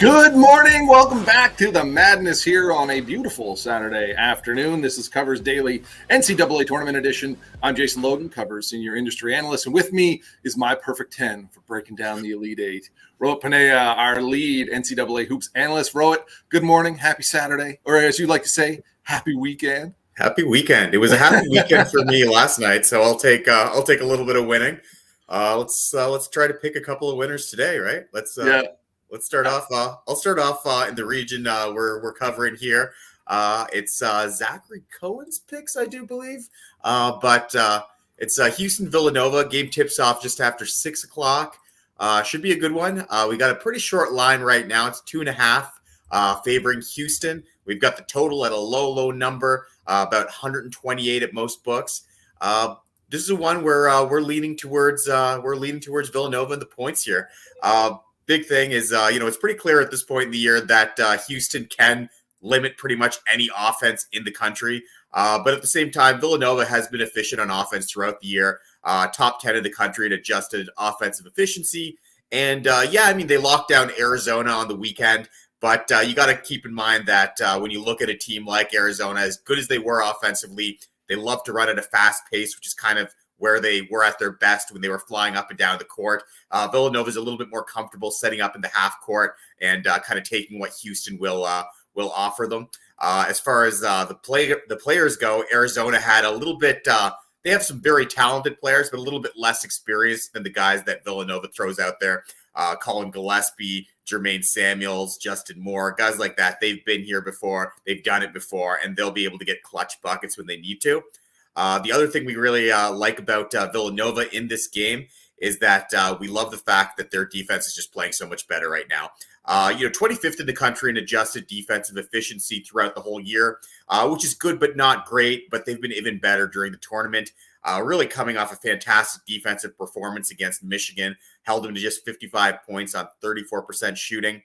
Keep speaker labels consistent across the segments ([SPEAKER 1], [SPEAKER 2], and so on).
[SPEAKER 1] Good morning. Welcome back to the madness here on a beautiful Saturday afternoon. This is Covers Daily NCAA Tournament Edition. I'm Jason Logan, Covers Senior Industry Analyst, and with me is my perfect 10 for breaking down the Elite Eight. Rohit Ponnaiya, our lead NCAA Hoops Analyst. Rohit, good morning. Happy Saturday, or as you like to say, happy weekend.
[SPEAKER 2] Happy weekend. It was a happy weekend for me last night, so I'll take a little bit of winning. Let's try to pick a couple of winners today, right? Let's start off. I'll start off in the region we're covering here. It's Zachary Cohen's picks, I do believe. But it's Houston Villanova. Game tips off just after 6 o'clock. Should be a good one. We got a pretty short line right now. It's 2.5 favoring Houston. We've got the total at a low number, about 128 at most books. This is one where we're leaning towards Villanova and the points here. Big thing is, it's pretty clear at this point in the year that Houston can limit pretty much any offense in the country. But at the same time, Villanova has been efficient on offense throughout the year. Top 10 in the country in adjusted offensive efficiency. And they locked down Arizona on the weekend. But you got to keep in mind that when you look at a team like Arizona, as good as they were offensively, they love to run at a fast pace, which is kind of where they were at their best when they were flying up and down the court. Villanova is a little bit more comfortable setting up in the half court and kind of taking what Houston will offer them. As far as the players go, Arizona had a little bit. They have some very talented players, but a little bit less experienced than the guys that Villanova throws out there. Colin Gillespie, Jermaine Samuels, Justin Moore, guys like that. They've been here before. They've done it before, and they'll be able to get clutch buckets when they need to. The other thing we really like about Villanova in this game is that we love the fact that their defense is just playing so much better right now. 25th in the country in adjusted defensive efficiency throughout the whole year, which is good but not great, but they've been even better during the tournament. Really coming off a fantastic defensive performance against Michigan, held them to just 55 points on 34% shooting.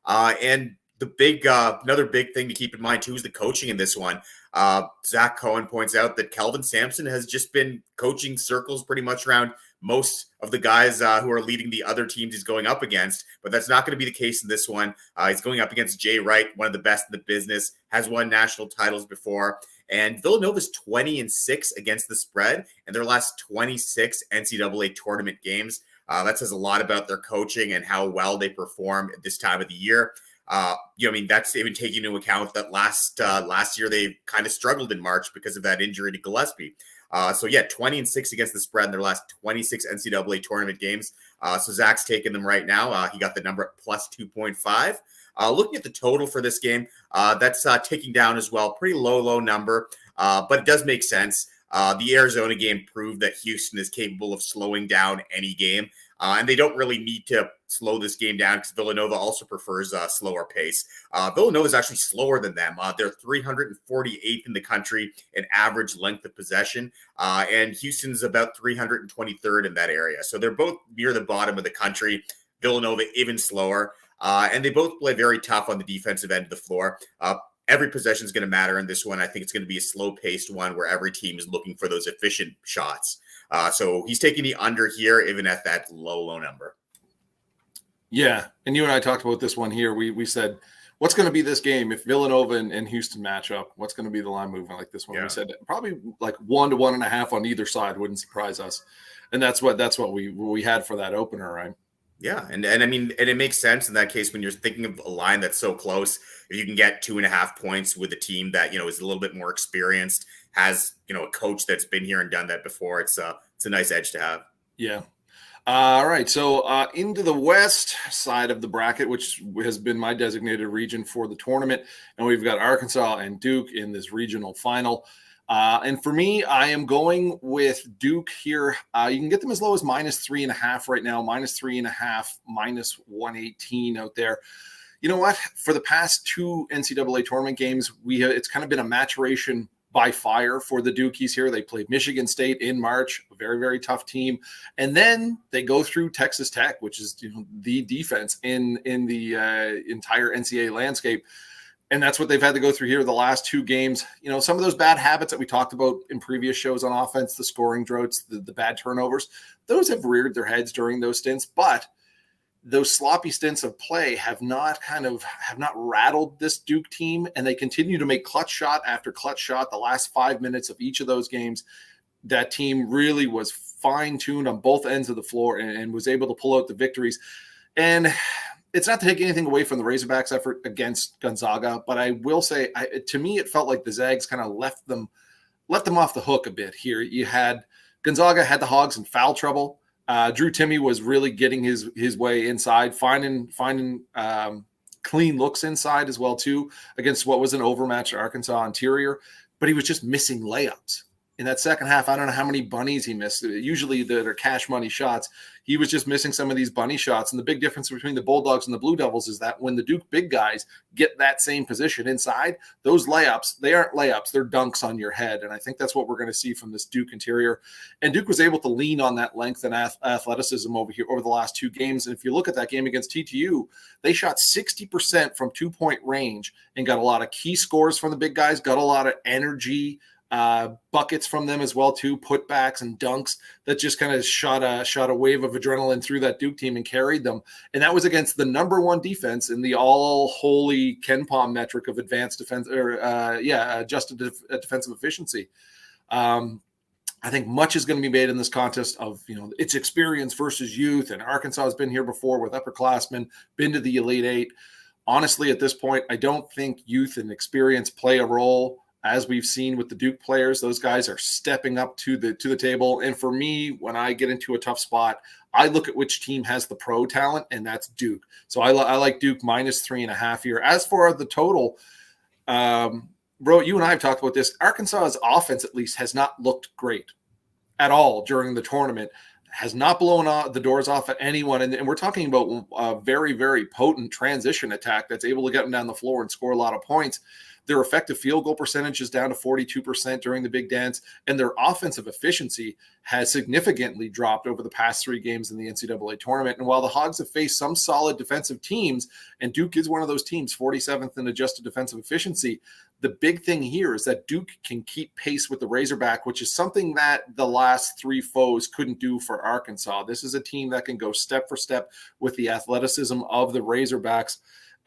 [SPEAKER 2] And the another big thing to keep in mind too is the coaching in this one. Zach Cohen points out that Kelvin Sampson has just been coaching circles pretty much around most of the guys who are leading the other teams he's going up against, but that's not going to be the case in this one. He's going up against Jay Wright, one of the best in the business, has won national titles before, and Villanova's 20-6 against the spread in their last 26 NCAA tournament games. That says a lot about their coaching and how well they perform at this time of the year. That's even taking into account that last year they kind of struggled in March because of that injury to Gillespie. 20-6 against the spread in their last 26 NCAA tournament games. So Zach's taking them right now. He got the number at plus 2.5. Looking at the total for this game, that's ticking down as well. Pretty low number, but it does make sense. The Arizona game proved that Houston is capable of slowing down any game. And they don't really need to slow this game down because Villanova also prefers a slower pace. Villanova is actually slower than them. They're 348th in the country in average length of possession, and Houston's about 323rd in that area. So they're both near the bottom of the country. Villanova even slower, and they both play very tough on the defensive end of the floor. Every possession is going to matter in this one. I think it's going to be a slow-paced one where every team is looking for those efficient shots. So he's taking the under here, even at that low number.
[SPEAKER 1] Yeah, and you and I talked about this one here. We said, what's going to be this game if Villanova and Houston match up? What's going to be the line movement like this one? Yeah. We said probably like 1 to 1.5 on either side wouldn't surprise us, and that's what we had for that opener, right?
[SPEAKER 2] Yeah, and it makes sense in that case when you're thinking of a line that's so close. If you can get 2.5 points with a team that is a little bit more experienced, has a coach that's been here and done that before, it's a nice edge to have.
[SPEAKER 1] Yeah. All right, so into the west side of the bracket, which has been my designated region for the tournament, and we've got Arkansas and Duke in this regional final. And for me, I am going with Duke here. You can get them as low as -3.5 right now, -3.5, -118 out there. You know what? For the past 2 NCAA tournament games, it's kind of been a maturation by fire for the Dukies here. They played Michigan State in March, a very, very tough team. And then they go through Texas Tech, which is the defense in the entire NCAA landscape. And that's what they've had to go through here the last 2 games. Some of those bad habits that we talked about in previous shows on offense, the scoring droughts, the bad turnovers, those have reared their heads during those stints. But those sloppy stints of play have not rattled this Duke team, and they continue to make clutch shot after clutch shot. The last 5 minutes of each of those games, that team really was fine-tuned on both ends of the floor and was able to pull out the victories. And it's not to take anything away from the Razorbacks' effort against Gonzaga, but I will say, to me, it felt like the Zags kind of left them off the hook a bit here. You had Gonzaga had the Hogs in foul trouble. Drew Timme was really getting his way inside, finding clean looks inside as well too against what was an overmatched Arkansas interior, but he was just missing layups. In that second half, I don't know how many bunnies he missed. Usually they're cash money shots. He was just missing some of these bunny shots. And the big difference between the Bulldogs and the Blue Devils is that when the Duke big guys get that same position inside, those layups, they aren't layups, they're dunks on your head. And I think that's what we're going to see from this Duke interior. And Duke was able to lean on that length and athleticism over the last two games. And if you look at that game against TTU, they shot 60% from 2-point range and got a lot of key scores from the big guys, got a lot of energy, buckets from them as well too, putbacks and dunks that just kind of shot a wave of adrenaline through that Duke team and carried them. And that was against the number one defense in the all holy KenPom metric of advanced defense adjusted defensive efficiency. I think much is going to be made in this contest of, its experience versus youth. And Arkansas has been here before with upperclassmen, been to the Elite Eight. Honestly, at this point, I don't think youth and experience play a role. As we've seen with the Duke players, those guys are stepping up to the table. And for me, when I get into a tough spot, I look at which team has the pro talent, and that's Duke. So I like Duke -3.5 here. As for the total, bro, you and I have talked about this. Arkansas's offense, at least, has not looked great at all during the tournament. Has not blown the doors off at anyone. And we're talking about a very, very potent transition attack that's able to get them down the floor and score a lot of points. Their effective field goal percentage is down to 42% during the big dance, and their offensive efficiency has significantly dropped over the past 3 games in the NCAA tournament. And while the Hogs have faced some solid defensive teams, and Duke is one of those teams, 47th in adjusted defensive efficiency, the big thing here is that Duke can keep pace with the Razorback, which is something that the last 3 foes couldn't do for Arkansas. This is a team that can go step for step with the athleticism of the Razorbacks.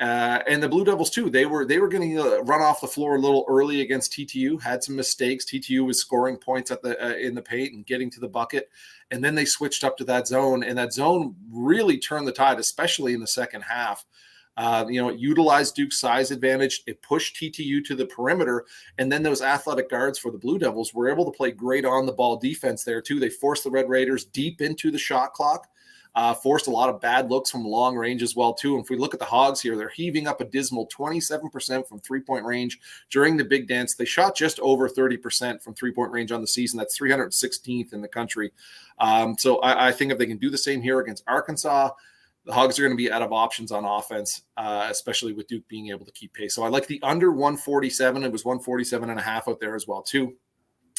[SPEAKER 1] And the Blue Devils too. They were going to run off the floor a little early against TTU. Had some mistakes. TTU was scoring points at in the paint and getting to the bucket, and then they switched up to that zone. And that zone really turned the tide, especially in the second half. It utilized Duke's size advantage. It pushed TTU to the perimeter, and then those athletic guards for the Blue Devils were able to play great on the ball defense there too. They forced the Red Raiders deep into the shot clock. Forced a lot of bad looks from long range as well, too. And if we look at the Hogs here, they're heaving up a dismal 27% from 3-point range during the big dance. They shot just over 30% from 3-point range on the season. That's 316th in the country. So I think if they can do the same here against Arkansas, the Hogs are going to be out of options on offense, especially with Duke being able to keep pace. So I like the under 147. It was 147.5 out there as well, too.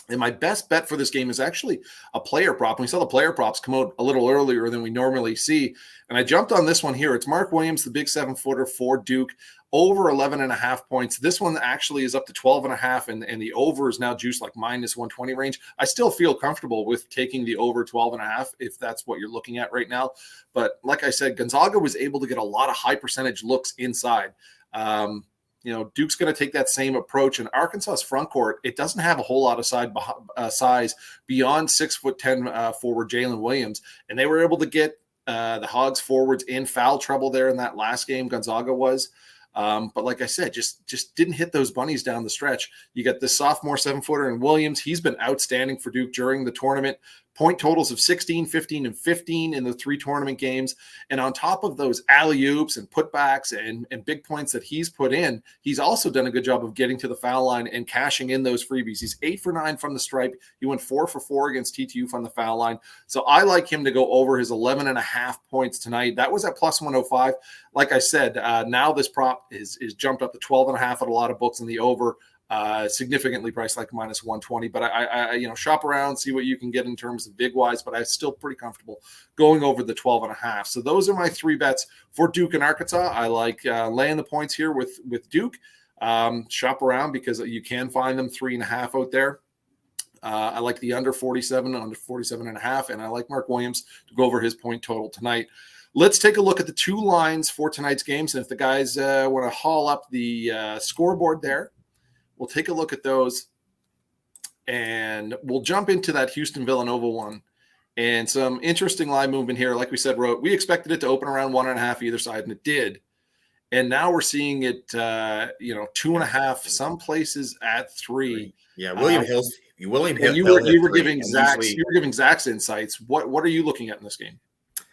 [SPEAKER 1] And my best bet for this game is actually a player prop. We saw the player props come out a little earlier than we normally see. And I jumped on this one here. It's Mark Williams, the big 7-footer for Duke, over 11.5 points. This one actually is up to 12.5, and the over is now juiced like -120 range. I still feel comfortable with taking the over 12.5 if that's what you're looking at right now. But like I said, Gonzaga was able to get a lot of high percentage looks inside. Duke's going to take that same approach, and Arkansas's front court, it doesn't have a whole lot of size beyond 6'10" forward Jalen Williams, and they were able to get the Hogs forwards in foul trouble there in that last game. Gonzaga was. But like I said, just didn't hit those bunnies down the stretch. You got the sophomore 7-footer in Williams. He's been outstanding for Duke during the tournament. Point totals of 16, 15, and 15 in the 3 tournament games. And on top of those alley-oops and putbacks and big points that he's put in, he's also done a good job of getting to the foul line and cashing in those freebies. He's 8 for 9 from the stripe. He went 4 for 4 against TTU from the foul line. So I like him to go over his 11.5 points tonight. That was at +105. Like I said, now this prop is jumped up to 12.5 at a lot of books in the over. Significantly priced like -120, but I shop around, see what you can get in terms of big wise, but I'm still pretty comfortable going over the 12.5. So those are my 3 bets for Duke and Arkansas. I like laying the points here with Duke. Shop around because you can find them 3.5 out there. I like the under 47, under 47.5, and I like Mark Williams to go over his point total tonight. let's take a look at the two lines for tonight's games. And if the guys want to haul up the scoreboard there, we'll take a look at those. And we'll jump into that Houston-Villanova one. And some interesting line movement here. Like we said, we expected it to open around 1.5 either side, and it did. And now we're seeing it, 2.5, some places at 3.
[SPEAKER 2] Yeah, William Hill.
[SPEAKER 1] You were giving Zach's insights. What are you looking at in this game?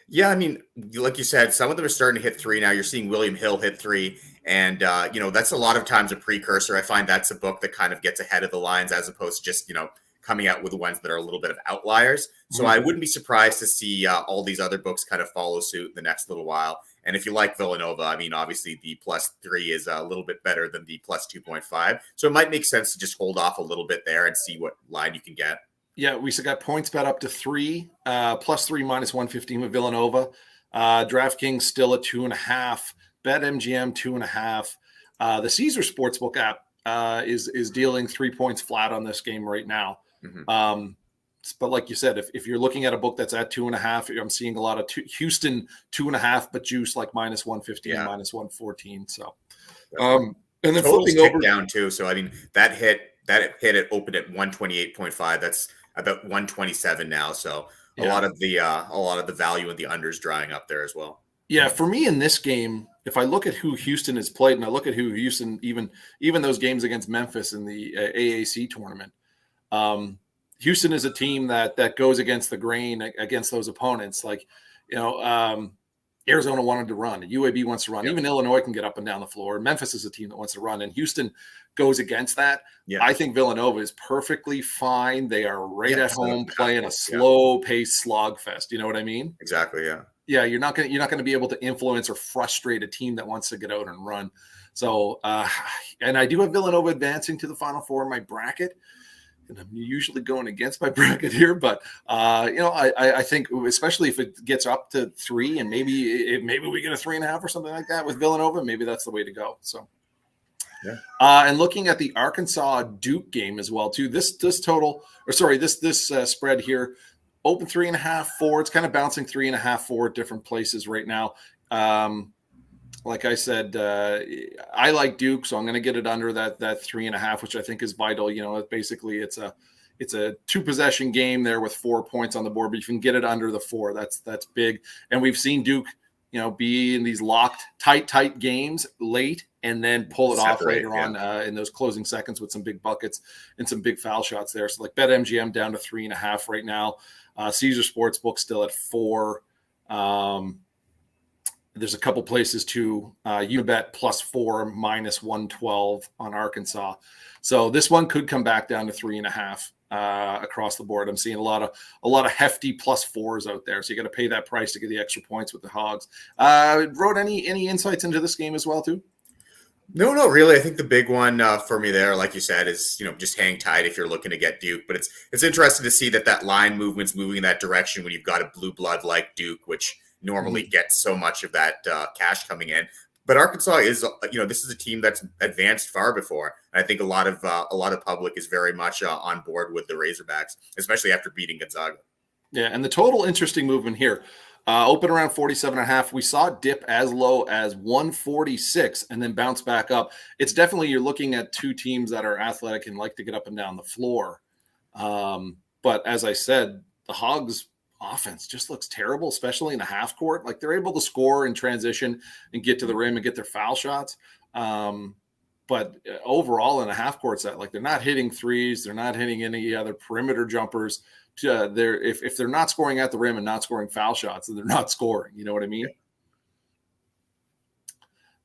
[SPEAKER 2] Yeah, I mean, like you said, some of them are starting to hit 3 now. You're seeing William Hill hit 3, and that's a lot of times a precursor. I find that's a book that kind of gets ahead of the lines as opposed to just coming out with the ones that are a little bit of outliers. So I wouldn't be surprised to see all these other books kind of follow suit in the next little while. And if you like Villanova, I mean, obviously the +3 is a little bit better than the +2.5. So it might make sense to just hold off a little bit there and see what line you can get.
[SPEAKER 1] Yeah, we still got points bet up to 3, +3 -115 with Villanova. DraftKings still at 2.5. BetMGM 2.5. The Caesar Sportsbook app is dealing 3 points flat on this game right now. Mm-hmm. But like you said, if you're looking at a book that's at 2.5, I'm seeing a lot of Houston 2.5, but juice like -115, -114. So, and then
[SPEAKER 2] flipping over down too. So I mean, that hit it opened at 128.5. That's about 127 now. So a lot of the value in the unders drying up there as well.
[SPEAKER 1] Yeah, for me in this game, if I look at who Houston has played, and I look at who Houston, even those games against Memphis in the AAC tournament, Houston is a team that goes against the grain against those opponents. Like, Arizona wanted to run, UAB wants to run, even Illinois can get up and down the floor. Memphis is a team that wants to run, and Houston goes against that. Yeah. I think Villanova is perfectly fine. They are at home playing a slow-paced slogfest. You know what I mean?
[SPEAKER 2] Exactly. Yeah.
[SPEAKER 1] Yeah, you're not going to be able to influence or frustrate a team that wants to get out and run. So, and I do have Villanova advancing to the Final Four in my bracket. And I'm usually going against my bracket here, but I think especially if it gets up to 3 and maybe we get a 3.5 or something like that with Villanova, maybe that's the way to go. So, yeah. And looking at the Arkansas Duke game as well too. This spread here, open 3.5, 4. It's kind of bouncing 3.5, 4 at different places right now. Like I said, I like Duke, so I'm going to get it under that 3.5, which I think is vital. Basically it's a 2-possession game there with 4 points on the board, but you can get it under the 4. That's big. And we've seen Duke, be in these locked, tight games late and then pull it off later on in those closing seconds with some big buckets and some big foul shots there. So like BetMGM down to 3.5 right now. Caesar Sportsbook still at 4. There's a couple places too. Unibet +4 -112 on Arkansas. So this one could come back down to 3.5 across the board. I'm seeing a lot of hefty +4s out there. So you got to pay that price to get the extra points with the Hogs. Wrote any insights into this game as well too?
[SPEAKER 2] No, really. I think the big one for me there, like you said, is just hang tight if you're looking to get Duke. But it's interesting to see that line movement's moving in that direction when you've got a blue blood like Duke, which normally gets so much of that cash coming in. But Arkansas is, this is a team that's advanced far before. And I think a lot of public is very much on board with the Razorbacks, especially after beating Gonzaga.
[SPEAKER 1] Yeah, and the total interesting movement here, open around 47.5. We saw it dip as low as 146 and then bounce back up. It's definitely, you're looking at two teams that are athletic and like to get up and down the floor. But as I said, the Hogs offense just looks terrible, especially in the half court. Like they're able to score in transition and get to the rim and get their foul shots. But overall in a half court set, like they're not hitting threes. They're not hitting any other perimeter jumpers. If they're not scoring at the rim and not scoring foul shots, then they're not scoring. You know what I mean?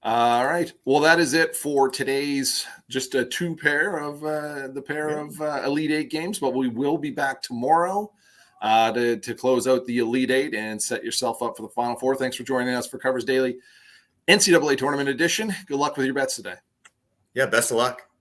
[SPEAKER 1] All right. Well, that is it for today's just a pair of Elite Eight games, but we will be back tomorrow to close out the Elite Eight and set yourself up for the Final Four. Thanks for joining us for Covers Daily NCAA Tournament Edition. Good luck with your bets today.
[SPEAKER 2] Yeah, best of luck.